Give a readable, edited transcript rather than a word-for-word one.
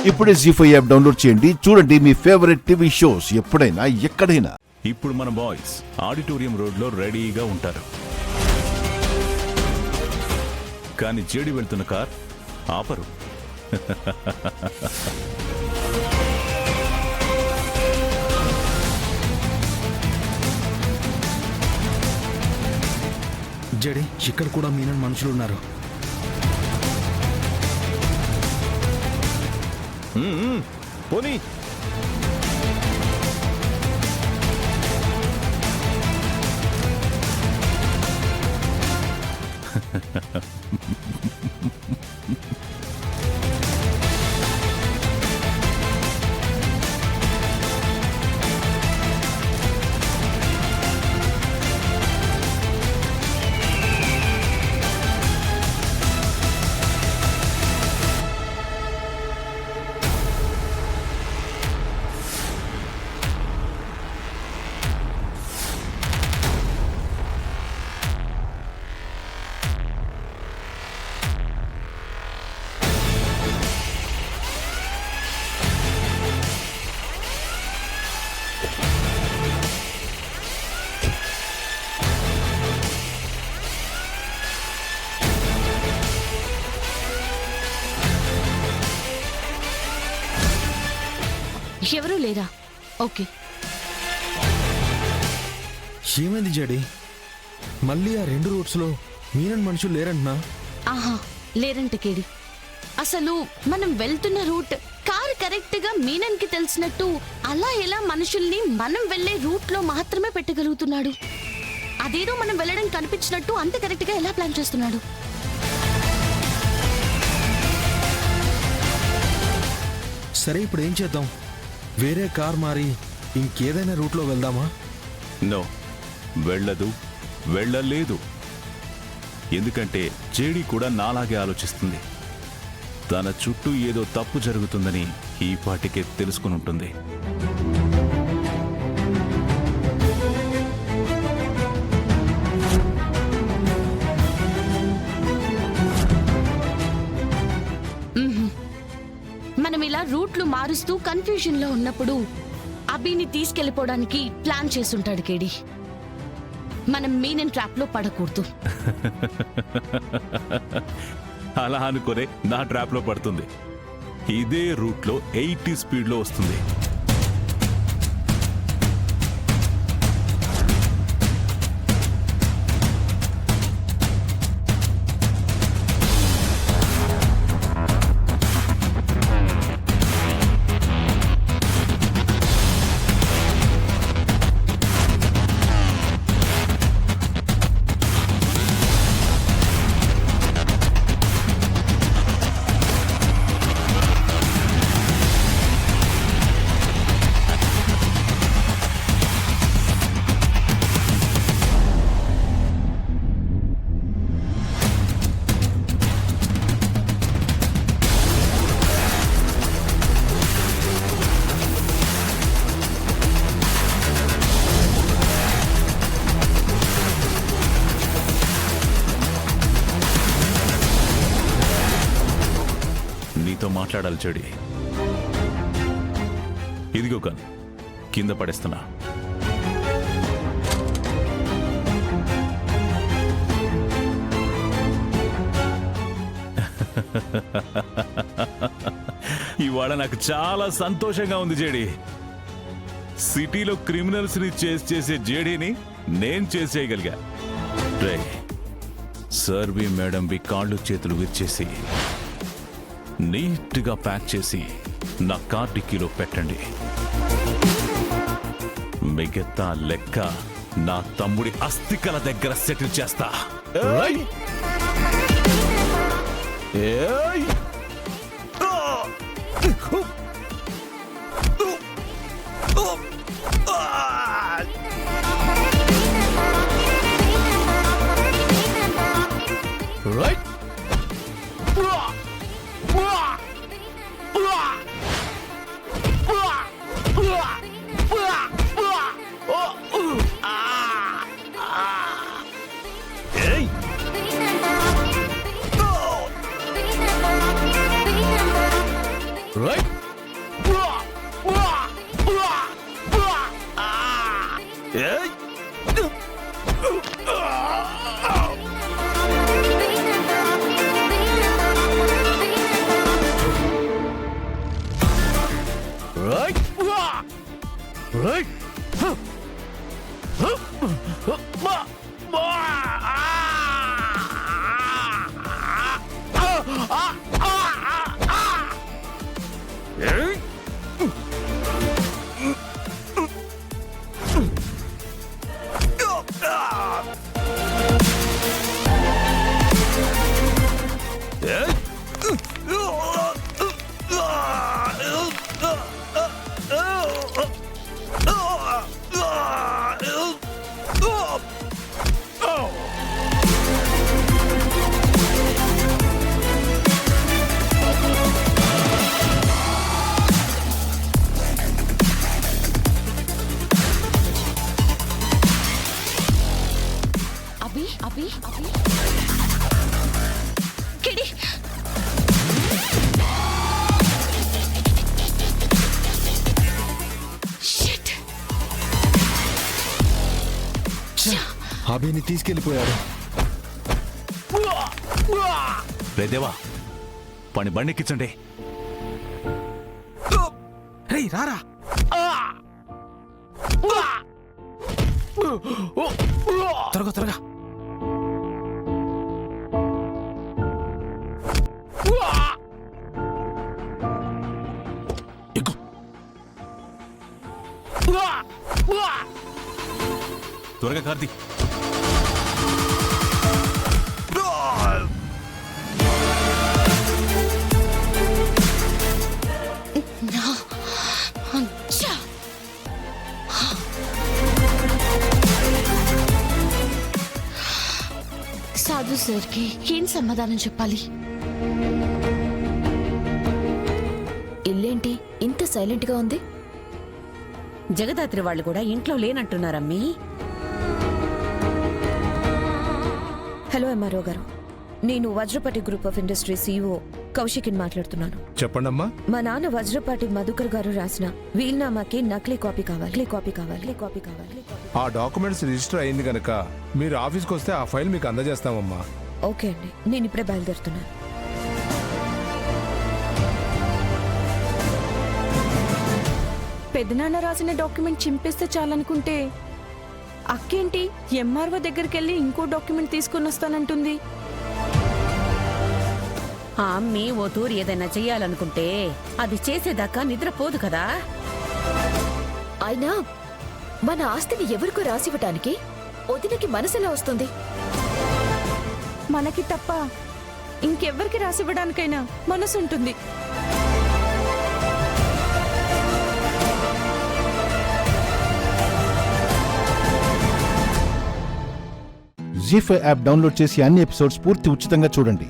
ఇప్పుడే జీ5 app download చేయండి. చూడండి మీ ఫేవరెట్ టీవీ షోస్ ఎప్పుడైనా ఎక్కడైనా. ఇప్పుడు మన బాయ్స్ ఆడిటోరియం రోడ్లో రెడీగా ఉంటారు. కానీ జేడి వెళ్తున్న కార్ ఆపరు. జడి, ఇక్కడ కూడా మీనన్ మనుషులు ఉన్నారు. పోనీ ఎవరూ లేరా? ఓకే. ఏమైంది జడి? మళ్ళీ ఆ 2 రూట్స్లో మీనన్ మనుషులు లేరంటున్నా? ఆహా, లేరంట కేడి. అసలు మనం వెళ్తున్న రూట్ కారు కరెక్ట్ గా మీనన్ కి తెలిసినట్టు అలా ఎలా మనుషుల్ని మనం వెళ్లే రూట్ లో మాత్రమే పెట్టగలుగుతున్నాడు? అదేదో మనం వెళ్ళడం కనిపించినట్టు అంత కరెక్ట్ గా ఎలా ప్లాన్ చేస్తున్నాడు? సరే, ఇప్పుడు ఏం చేద్దాం? వేరే కార్ మారి ఇంకేదైనా రూట్లో వెళ్దామా? నో, వెళ్ళలేదు. ఎందుకంటే జేడీ కూడా నాలాగే ఆలోచిస్తుంది. తన చుట్టూ ఏదో తప్పు జరుగుతుందని ఈ పాటికే తెలుసుకుని ఉంటుంది. మనం ఇలా రూట్లు మారుస్తూ కన్ఫ్యూజన్ లో ఉన్నప్పుడు అభిని తీసుకెళ్లిపోవడానికి ప్లాన్ చేసుంటాడు కేడి. మనం మీనన్ ట్రాప్ లో పడకూడదు. అలా అనుకునే నా ట్రాప్ లో పడుతుంది. ఇదే రూట్ లో 80 స్పీడ్ లో వస్తుంది. నీతో మాట్లాడాలి చెడి. ఇదిగో గన్ కింద పడేస్తున్నా. ఇవాళ నాకు చాలా సంతోషంగా ఉంది జేడి. సిటీలో క్రిమినల్స్ ని చేసే జేడీని నేను చేసేయగలిగా. రే, సర్వి మేడంవి కాళ్ళు చేతులు విరిచేసి నీట్గా ప్యాక్ చేసి నా కార్ డిక్కీలో పెట్టండి. మిగతా లెక్క నా తమ్ముడి అస్థికల దగ్గర సెటిల్ చేస్తా. రైట్. అభి అభి అభి కిడి షిట్ అభిని తీసుకెళ్లిపోయాడు. రే దేవా, పని బండెక్కించండి. రేయ్ రారా. త్వరగా త్వరగా. ఎక్కు. త్వరగా కార్తీ. అచ్చా. సాధు సార్కి ఏం సమాధానం చెప్పాలి? ఇల్లేంటి ఇంత సైలెంట్ గా ఉంది? జగదాత్రి వాళ్ళు కూడా ఇంట్లో లేనంటున్నారమ్మీ. హలో ఎంఆర్ఓ గారు, నేను Vajrapati group of industry CEO కౌశికిని మాట్లాడుతున్నాను. చెప్పండమ్మా. మా నాన్న వజ్రపాటి మధుకర్ గారు రాసిన వీల్నామాకి నకిలీ కాపీ కావాలి. ఆ డాక్యుమెంట్స్ రిజిస్టర్ అయింది గనక మీరు ఆఫీస్కి వస్తే ఆ ఫైల్ మీకు అందజేస్తామమ్మా. ఓకే అండి, నేను ఇప్పుడే బయలుదేరుతున్నాను. పెద్దనాన్న రాసిన డాక్యుమెంట్ చింపేస్తే చాలనుకుంటే అక్కేంటి ఎంఆర్ఓ దగ్గరికి వెళ్ళి ఇంకో డాక్యుమెంట్ తీసుకొని వస్తానంటుంది. ఆ అమ్మి ఓ తూరు ఏదైనా చెయ్యాలనుకుంటే అది చేసేదాకా నిద్రపోదు కదా. అయినా మన ఆస్తిని ఎవరికో రాసివ్వటానికి వదినకి మనసులా వస్తుంది? మనకి తప్ప ఇంకెవ్వరికి రాసివ్వడానికైనా మనసు ఉంటుంది. జీ5 యాప్ డౌన్లోడ్ చేసి అన్ని ఎపిసోడ్స్ పూర్తి ఉచితంగా చూడండి.